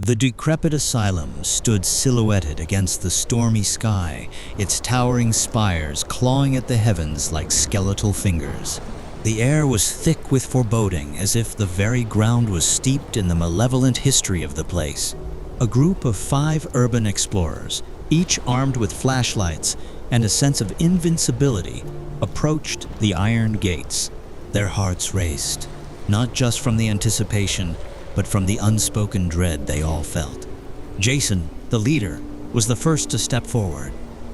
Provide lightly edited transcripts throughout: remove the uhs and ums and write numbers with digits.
The decrepit asylum stood silhouetted against the stormy sky, its towering spires clawing at the heavens like skeletal fingers. The air was thick with foreboding, as if the very ground was steeped in the malevolent history of the place. A group of 5 urban explorers, each armed with flashlights and a sense of invincibility, approached the iron gates. Their hearts raced, not just from the anticipation, but from the unspoken dread they all felt. Jason, the leader, was the first to step forward.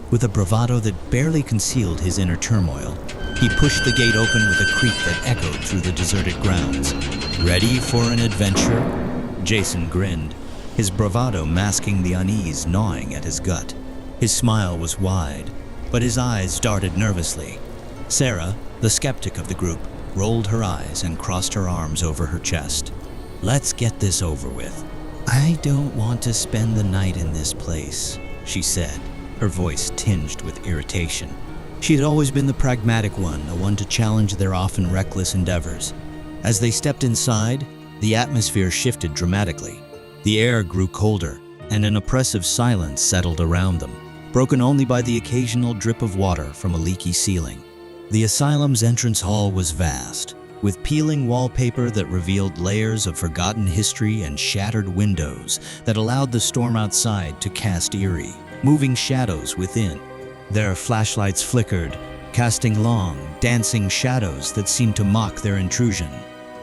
With a bravado that barely concealed his inner turmoil, he pushed the gate open with a creak that echoed through the deserted grounds. Ready for an adventure? Jason grinned, his bravado masking the unease gnawing at his gut. His smile was wide, but his eyes darted nervously. Sarah, the skeptic of the group, rolled her eyes and crossed her arms over her chest. "Let's get this over with. I don't want to spend the night in this place," she said, her voice tinged with irritation. She had always been the pragmatic one, the one to challenge their often reckless endeavors. As they stepped inside, the atmosphere shifted dramatically. The air grew colder, and an oppressive silence settled around them, broken only by the occasional drip of water from a leaky ceiling. The asylum's entrance hall was vast, with peeling wallpaper that revealed layers of forgotten history and shattered windows that allowed the storm outside to cast eerie, moving shadows within. Their flashlights flickered, casting long, dancing shadows that seemed to mock their intrusion.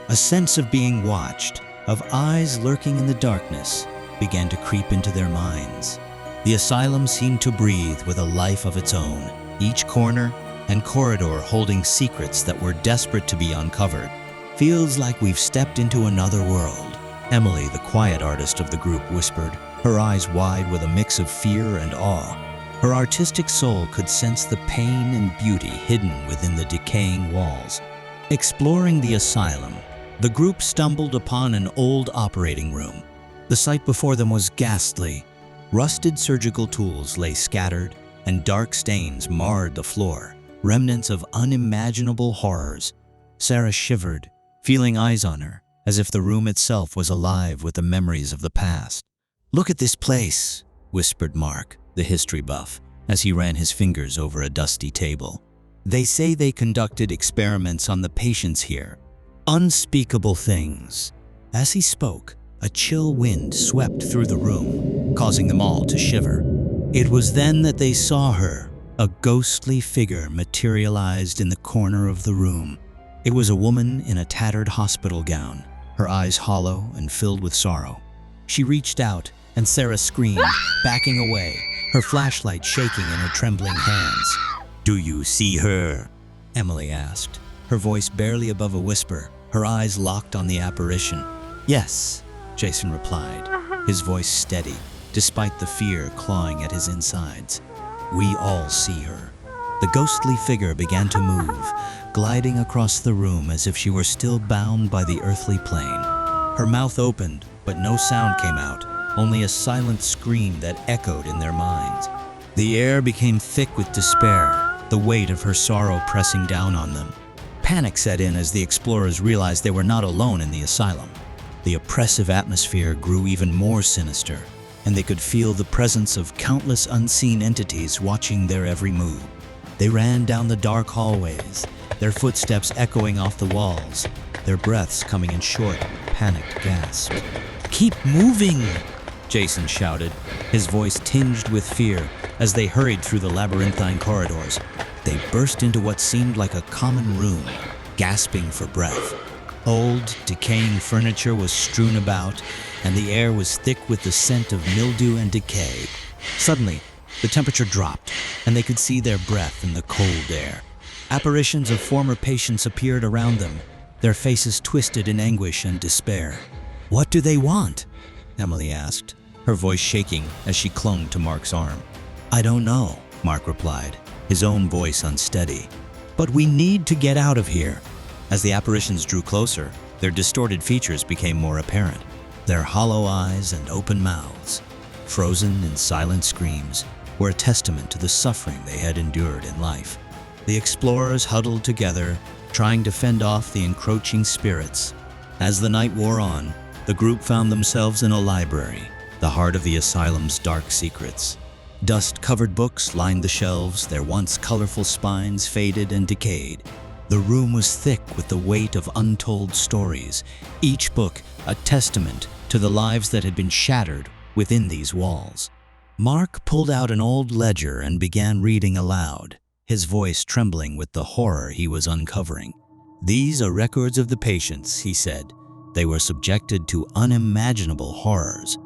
A sense of being watched, of eyes lurking in the darkness, began to creep into their minds. The asylum seemed to breathe with a life of its own, each corner and corridor holding secrets that were desperate to be uncovered. "Feels like we've stepped into another world," Emily, the quiet artist of the group, whispered, her eyes wide with a mix of fear and awe. Her artistic soul could sense the pain and beauty hidden within the decaying walls. Exploring the asylum, the group stumbled upon an old operating room. The sight before them was ghastly. Rusted surgical tools lay scattered, and dark stains marred the floor, remnants of unimaginable horrors. Sarah shivered, feeling eyes on her, as if the room itself was alive with the memories of the past. "Look at this place," whispered Mark, the history buff, as he ran his fingers over a dusty table. "They say they conducted experiments on the patients here. Unspeakable things." As he spoke, a chill wind swept through the room, causing them all to shiver. It was then that they saw her. A ghostly figure materialized in the corner of the room. It was a woman in a tattered hospital gown, her eyes hollow and filled with sorrow. She reached out, and Sarah screamed, backing away, her flashlight shaking in her trembling hands. "Do you see her?" Emily asked, her voice barely above a whisper, her eyes locked on the apparition. "Yes," Jason replied, his voice steady, despite the fear clawing at his insides. "We all see her." The ghostly figure began to move, gliding across the room as if she were still bound by the earthly plane. Her mouth opened, but no sound came out, only a silent scream that echoed in their minds. The air became thick with despair, the weight of her sorrow pressing down on them. Panic set in as the explorers realized they were not alone in the asylum. The oppressive atmosphere grew even more sinister, and they could feel the presence of countless unseen entities watching their every move. They ran down the dark hallways, their footsteps echoing off the walls, their breaths coming in short, panicked gasps. "Keep moving!" Jason shouted, his voice tinged with fear as they hurried through the labyrinthine corridors. They burst into what seemed like a common room, gasping for breath. Old, decaying furniture was strewn about, and the air was thick with the scent of mildew and decay. Suddenly, the temperature dropped, and they could see their breath in the cold air. Apparitions of former patients appeared around them, their faces twisted in anguish and despair. "What do they want?" Emily asked, her voice shaking as she clung to Mark's arm. "I don't know," Mark replied, his own voice unsteady. "But we need to get out of here." As the apparitions drew closer, their distorted features became more apparent. Their hollow eyes and open mouths, frozen in silent screams, were a testament to the suffering they had endured in life. The explorers huddled together, trying to fend off the encroaching spirits. As the night wore on, The group found themselves in a library, the heart of the asylum's dark secrets. Dust-covered books lined the shelves, their once colorful spines faded and decayed. The room was thick with the weight of untold stories, each book a testament to the lives that had been shattered within these walls. Mark pulled out an old ledger and began reading aloud, his voice trembling with the horror he was uncovering. "These are records of the patients," he said. "They were subjected to unimaginable horrors."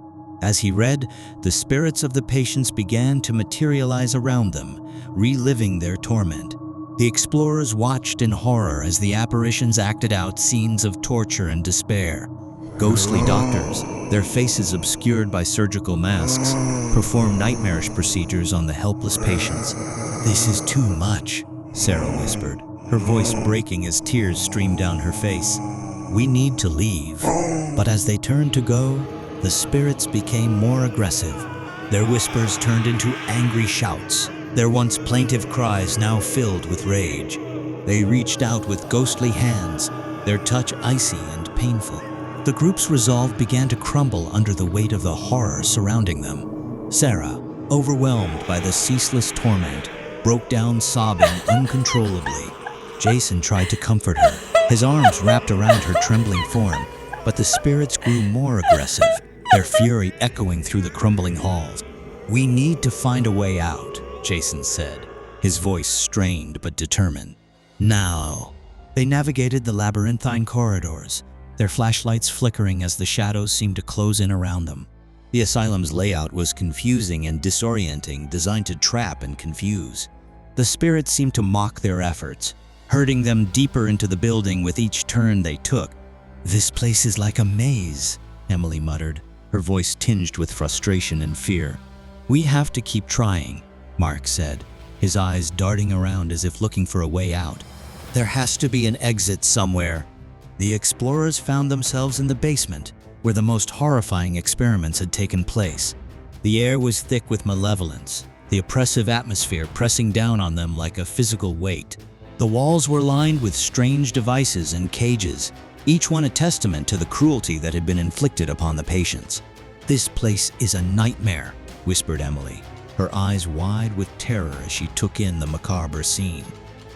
As he read, the spirits of the patients began to materialize around them, reliving their torment. The explorers watched in horror as the apparitions acted out scenes of torture and despair. Ghostly doctors, their faces obscured by surgical masks, performed nightmarish procedures on the helpless patients. "This is too much," Sarah whispered, her voice breaking as tears streamed down her face. "We need to leave." But as they turned to go, the spirits became more aggressive. Their whispers turned into angry shouts, their once plaintive cries now filled with rage. They reached out with ghostly hands, their touch icy and painful. The group's resolve began to crumble under the weight of the horror surrounding them. Sarah, overwhelmed by the ceaseless torment, broke down sobbing uncontrollably. Jason tried to comfort her, his arms wrapped around her trembling form, but the spirits grew more aggressive, their fury echoing through the crumbling halls. "We need to find a way out," Jason said, his voice strained but determined. Now, they navigated the labyrinthine corridors, their flashlights flickering as the shadows seemed to close in around them. The asylum's layout was confusing and disorienting, designed to trap and confuse. The spirits seemed to mock their efforts, herding them deeper into the building with each turn they took. "This place is like a maze," Emily muttered, her voice tinged with frustration and fear. "We have to keep trying," Mark said, his eyes darting around as if looking for a way out. "There has to be an exit somewhere." The explorers found themselves in the basement, where the most horrifying experiments had taken place. The air was thick with malevolence, the oppressive atmosphere pressing down on them like a physical weight. The walls were lined with strange devices and cages, each one a testament to the cruelty that had been inflicted upon the patients. "This place is a nightmare," whispered Emily, her eyes wide with terror as she took in the macabre scene.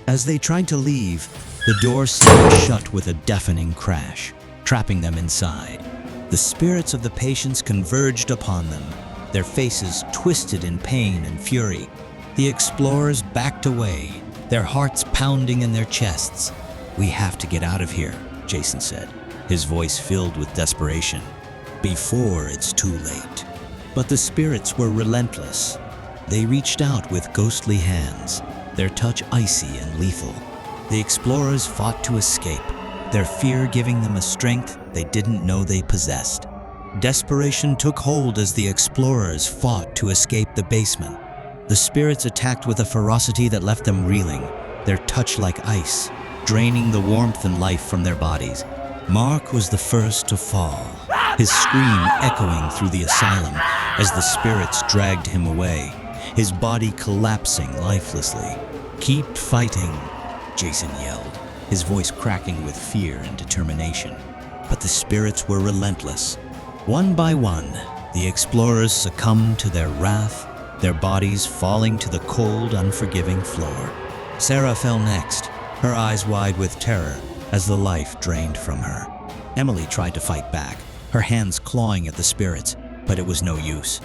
As they tried to leave, the door slammed shut with a deafening crash, trapping them inside. The spirits of the patients converged upon them, their faces twisted in pain and fury. The explorers backed away, their hearts pounding in their chests. "We have to get out of here," Jason said, his voice filled with desperation, "before it's too late." But the spirits were relentless. They reached out with ghostly hands, their touch icy and lethal. The explorers fought to escape, their fear giving them a strength they didn't know they possessed. Desperation took hold as the explorers fought to escape the basement. The spirits attacked with a ferocity that left them reeling, their touch like ice, draining the warmth and life from their bodies. Mark was the first to fall, his scream echoing through the asylum as the spirits dragged him away, his body collapsing lifelessly. "Keep fighting," Jason yelled, his voice cracking with fear and determination. But the spirits were relentless. One by one, the explorers succumbed to their wrath, their bodies falling to the cold, unforgiving floor. Sarah fell next, her eyes wide with terror as the life drained from her. Emily tried to fight back, her hands clawing at the spirits, but it was no use.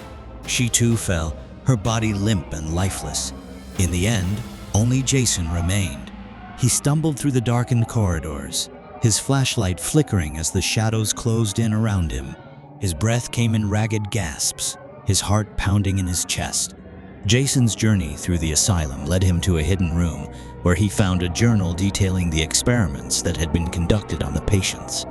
She too fell, her body limp and lifeless. In the end, only Jason remained. He stumbled through the darkened corridors, his flashlight flickering as the shadows closed in around him. His breath came in ragged gasps, his heart pounding in his chest. Jason's journey through the asylum led him to a hidden room where he found a journal detailing the experiments that had been conducted on the patients.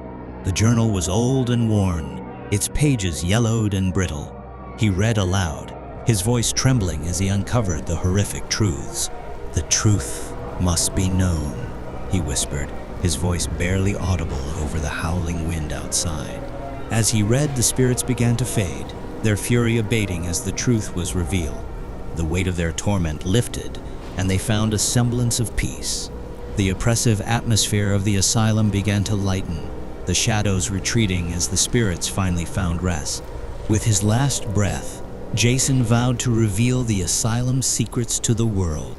The journal was old and worn, its pages yellowed and brittle. He read aloud, his voice trembling as he uncovered the horrific truths. "The truth must be known," he whispered, his voice barely audible over the howling wind outside. As he read, the spirits began to fade, their fury abating as the truth was revealed. The weight of their torment lifted, and they found a semblance of peace. The oppressive atmosphere of the asylum began to lighten, the shadows retreating as the spirits finally found rest. With his last breath, Jason vowed to reveal the asylum's secrets to the world.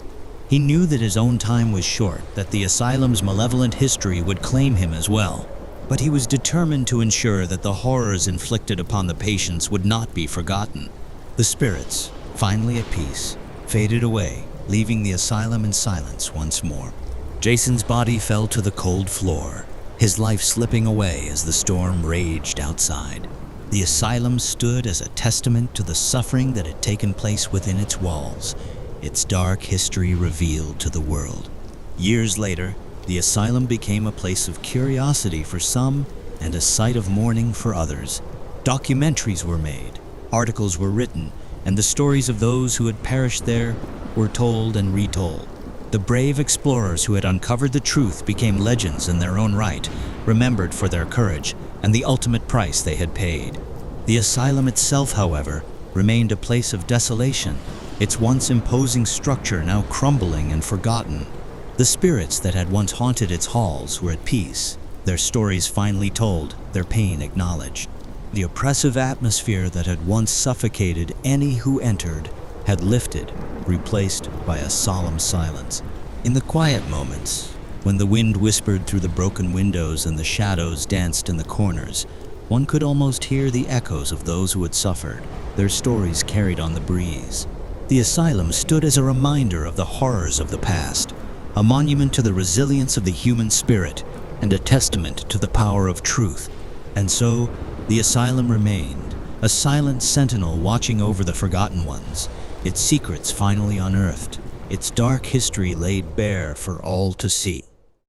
He knew that his own time was short, that the asylum's malevolent history would claim him as well. But he was determined to ensure that the horrors inflicted upon the patients would not be forgotten. The spirits, finally at peace, faded away, leaving the asylum in silence once more. Jason's body fell to the cold floor, his life slipping away as the storm raged outside. The asylum stood as a testament to the suffering that had taken place within its walls, its dark history revealed to the world. Years later, the asylum became a place of curiosity for some and a site of mourning for others. Documentaries were made, articles were written, and the stories of those who had perished there were told and retold. The brave explorers who had uncovered the truth became legends in their own right, remembered for their courage and the ultimate price they had paid. The asylum itself, however, remained a place of desolation, its once imposing structure now crumbling and forgotten. The spirits that had once haunted its halls were at peace, their stories finally told, their pain acknowledged. The oppressive atmosphere that had once suffocated any who entered had lifted, replaced by a solemn silence. In the quiet moments, when the wind whispered through the broken windows and the shadows danced in the corners, one could almost hear the echoes of those who had suffered, their stories carried on the breeze. The asylum stood as a reminder of the horrors of the past, a monument to the resilience of the human spirit, and a testament to the power of truth. And so, the asylum remained, a silent sentinel watching over the forgotten ones, its secrets finally unearthed, its dark history laid bare for all to see.